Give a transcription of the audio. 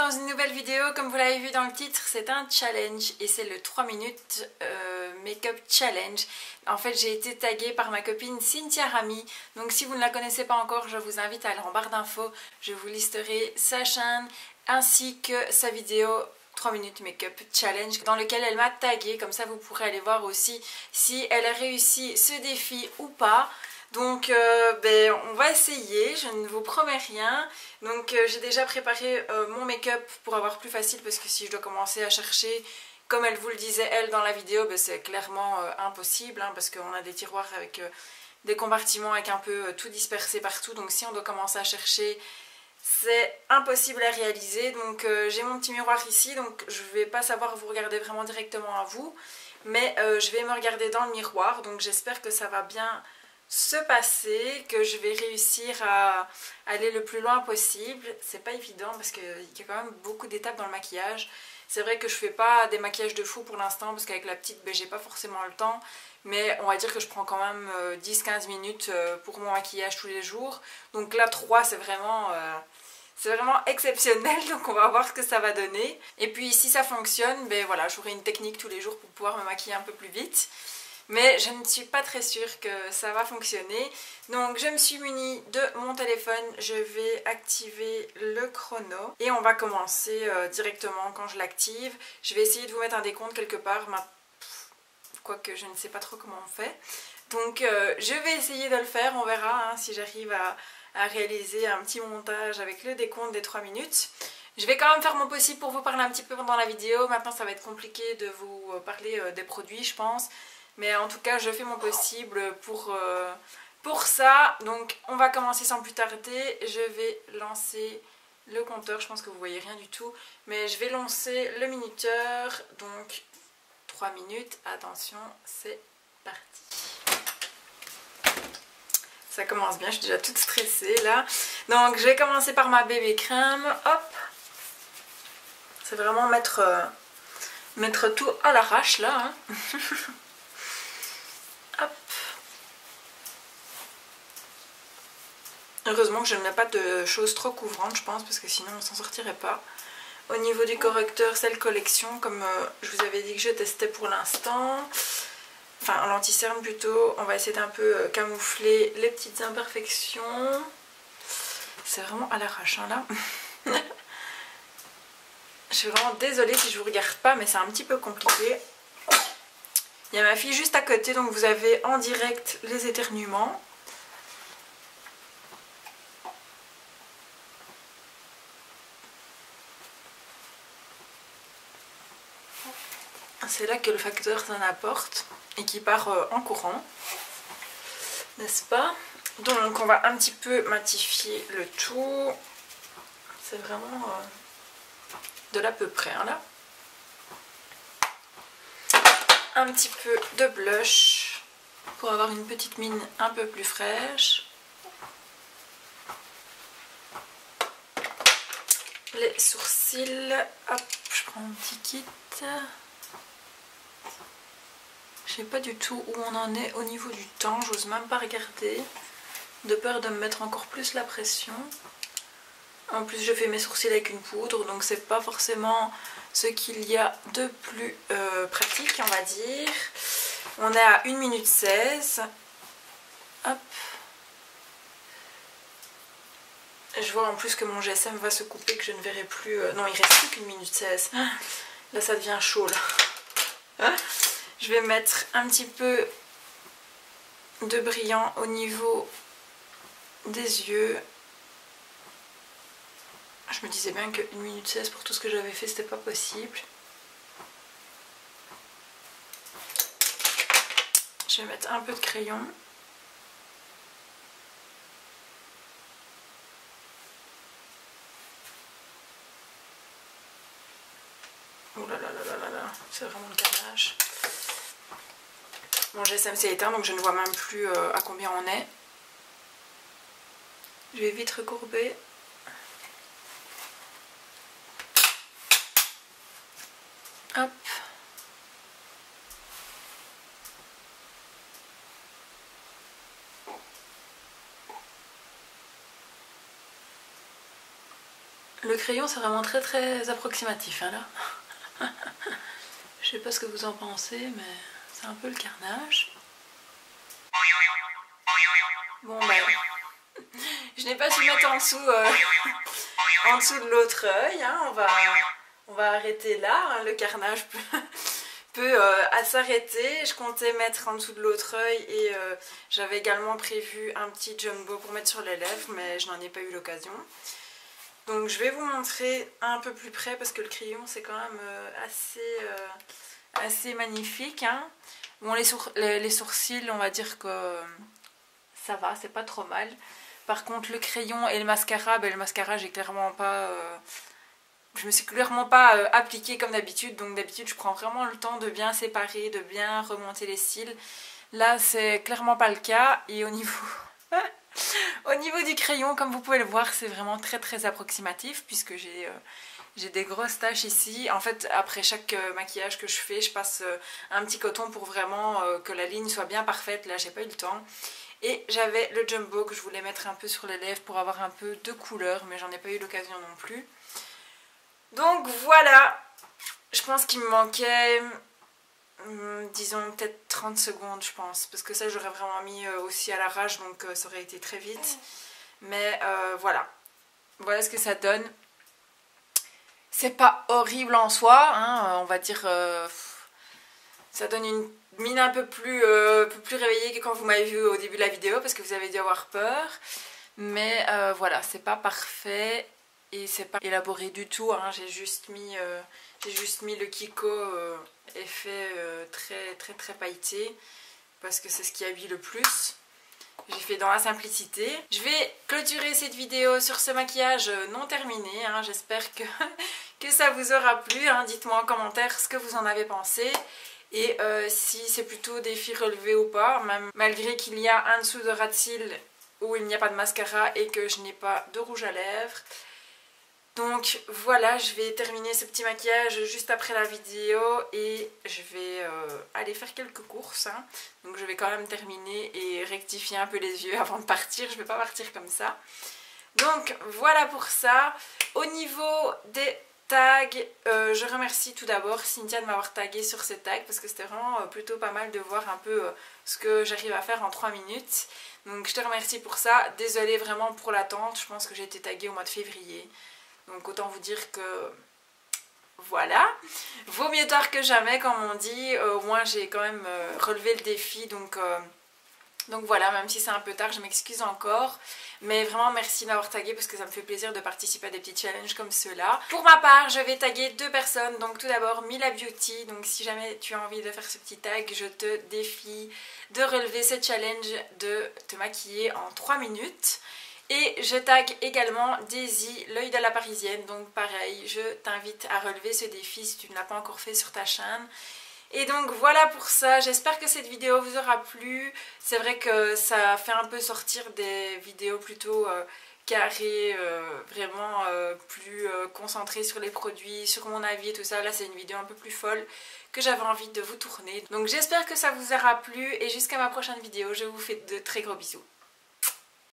dans une nouvelle vidéo. Comme vous l'avez vu dans le titre, c'est un challenge et c'est le 3 minutes make-up challenge. En fait, j'ai été taguée par ma copine Cynthia Rami. Donc si vous ne la connaissez pas encore, je vous invite à aller en barre d'infos. Je vous listerai sa chaîne ainsi que sa vidéo 3 minutes make-up challenge dans lequel elle m'a taguée. Comme ça, vous pourrez aller voir aussi si elle a réussi ce défi ou pas. Donc on va essayer, je ne vous promets rien. Donc j'ai déjà préparé mon make-up pour avoir plus facile, parce que si je dois commencer à chercher, comme elle vous le disait elle dans la vidéo, c'est clairement impossible, hein, parce qu'on a des tiroirs avec des compartiments avec un peu tout dispersé partout. Donc si on doit commencer à chercher, c'est impossible à réaliser. Donc j'ai mon petit miroir ici, donc je ne vais pas savoir vous regarder vraiment directement à vous, mais je vais me regarder dans le miroir. Donc j'espère que ça va bien se passer, que je vais réussir à aller le plus loin possible. C'est pas évident parce qu'il y a quand même beaucoup d'étapes dans le maquillage. C'est vrai que je fais pas des maquillages de fou pour l'instant, parce qu'avec la petite, j'ai pas forcément le temps. Mais on va dire que je prends quand même 10-15 minutes pour mon maquillage tous les jours. Donc là 3 c'est vraiment exceptionnel, donc on va voir ce que ça va donner. Et puis si ça fonctionne, voilà, j'aurai une technique tous les jours pour pouvoir me maquiller un peu plus vite. Mais je ne suis pas très sûre que ça va fonctionner. Donc je me suis munie de mon téléphone, je vais activer le chrono et on va commencer directement quand je l'active. Je vais essayer de vous mettre un décompte quelque part, quoique je ne sais pas trop comment on fait. Donc je vais essayer de le faire, on verra hein, si j'arrive à réaliser un petit montage avec le décompte des 3 minutes. Je vais quand même faire mon possible pour vous parler un petit peu pendant la vidéo. Maintenant ça va être compliqué de vous parler des produits, je pense. Mais en tout cas, je fais mon possible pour ça. Donc, on va commencer sans plus tarder. Je vais lancer le compteur. Je pense que vous voyez rien du tout. Mais je vais lancer le minuteur. Donc, 3 minutes. Attention, c'est parti. Ça commence bien. Je suis déjà toute stressée là. Donc, je vais commencer par ma bébé crème. Hop. C'est vraiment mettre tout à l'arrache là. Hein. Hop. Heureusement que je ne mets pas de choses trop couvrantes, je pense, parce que sinon on s'en sortirait pas. Au niveau du correcteur, c'est le collection, comme je vous avais dit que je testais pour l'instant. Enfin, l'anti-cerne plutôt. On va essayer d'un peu camoufler les petites imperfections. C'est vraiment à l'arrache hein, là. Je suis vraiment désolée si je vous regarde pas, mais c'est un petit peu compliqué. Il y a ma fille juste à côté, donc vous avez en direct les éternuements. C'est là que le facteur s'en apporte et qui part en courant, n'est-ce pas? Donc on va un petit peu matifier le tout. C'est vraiment de l'à peu près hein, là. Un petit peu de blush pour avoir une petite mine un peu plus fraîche. Les sourcils, hop, je prends un petit kit. Je sais pas du tout où on en est au niveau du temps, j'ose même pas regarder, de peur de me mettre encore plus la pression. En plus je fais mes sourcils avec une poudre, donc c'est pas forcément ce qu'il y a de plus pratique on va dire. On est à 1 minute 16. Hop. Je vois en plus que mon GSM va se couper, que je ne verrai plus... Non, il reste plus qu'1 minute 16. Là ça devient chaud là. Je vais mettre un petit peu de brillant au niveau des yeux. Je me disais bien que 1 minute 16 pour tout ce que j'avais fait, c'était pas possible. Je vais mettre un peu de crayon. Oh là là là là là là, c'est vraiment le carnage. Mon GSM s'est éteint, donc je ne vois même plus à combien on est. Je vais vite recourber. Hop. Le crayon c'est vraiment très approximatif hein, là. Je sais pas ce que vous en pensez mais c'est un peu le carnage. Bon bah je n'ai pas su mettre en dessous, en dessous de l'autre œil, hein. On va arrêter là, hein. Le carnage peut à s'arrêter. Je comptais mettre en dessous de l'autre œil et j'avais également prévu un petit jumbo pour mettre sur les lèvres mais je n'en ai pas eu l'occasion. Donc je vais vous montrer un peu plus près parce que le crayon c'est quand même assez magnifique hein. Bon les sourcils on va dire que ça va, c'est pas trop mal. Par contre le crayon et le mascara, ben, le mascara j'ai clairement pas... je me suis clairement pas appliquée comme d'habitude. Donc d'habitude je prends vraiment le temps de bien séparer, de bien remonter les cils. Là c'est clairement pas le cas. Et au niveau... au niveau du crayon, comme vous pouvez le voir, c'est vraiment très approximatif. Puisque j'ai des grosses taches ici. En fait après chaque maquillage que je fais, je passe un petit coton pour vraiment que la ligne soit bien parfaite. Là j'ai pas eu le temps. Et j'avais le jumbo que je voulais mettre un peu sur les lèvres pour avoir un peu de couleur, mais j'en ai pas eu l'occasion non plus. Donc voilà, je pense qu'il me manquait, disons peut-être 30 secondes je pense, parce que ça j'aurais vraiment mis aussi à l'arrache, donc ça aurait été très vite. Mais voilà, voilà ce que ça donne. C'est pas horrible en soi, hein, on va dire, ça donne une mine un peu plus réveillée que quand vous m'avez vu au début de la vidéo parce que vous avez dû avoir peur. Mais voilà, c'est pas parfait et c'est pas élaboré du tout. Hein. J'ai juste mis le Kiko effet très pailleté parce que c'est ce qui habille le plus. J'ai fait dans la simplicité. Je vais clôturer cette vidéo sur ce maquillage non terminé. Hein. J'espère que ça vous aura plu. Hein. Dites-moi en commentaire ce que vous en avez pensé. Et si c'est plutôt des filles relevées ou pas, même malgré qu'il y a un dessous de ras de cils où il n'y a pas de mascara et que je n'ai pas de rouge à lèvres. Donc voilà, je vais terminer ce petit maquillage juste après la vidéo et je vais aller faire quelques courses. Hein. Donc je vais quand même terminer et rectifier un peu les yeux avant de partir, je ne vais pas partir comme ça. Donc voilà pour ça. Au niveau des tags, je remercie tout d'abord Cynthia de m'avoir tagué sur ces tags parce que c'était vraiment plutôt pas mal de voir un peu ce que j'arrive à faire en 3 minutes. Donc je te remercie pour ça. Désolée vraiment pour l'attente, je pense que j'ai été taguée au mois de février. Donc autant vous dire que voilà, vaut mieux tard que jamais comme on dit. Au moins j'ai quand même relevé le défi donc voilà, même si c'est un peu tard, je m'excuse encore. Mais vraiment merci de m'avoir tagué parce que ça me fait plaisir de participer à des petits challenges comme ceux-là. Pour ma part, je vais taguer 2 personnes. Donc tout d'abord Mila Beauty. Donc si jamais tu as envie de faire ce petit tag, je te défie de relever ce challenge de te maquiller en 3 minutes. Et je tag également Daisy, l'œil de la parisienne. Donc pareil, je t'invite à relever ce défi si tu ne l'as pas encore fait sur ta chaîne. Et donc voilà pour ça, j'espère que cette vidéo vous aura plu. C'est vrai que ça fait un peu sortir des vidéos plutôt carrées, vraiment plus concentrées sur les produits, sur mon avis et tout ça. Là c'est une vidéo un peu plus folle que j'avais envie de vous tourner. Donc j'espère que ça vous aura plu et jusqu'à ma prochaine vidéo, je vous fais de très gros bisous.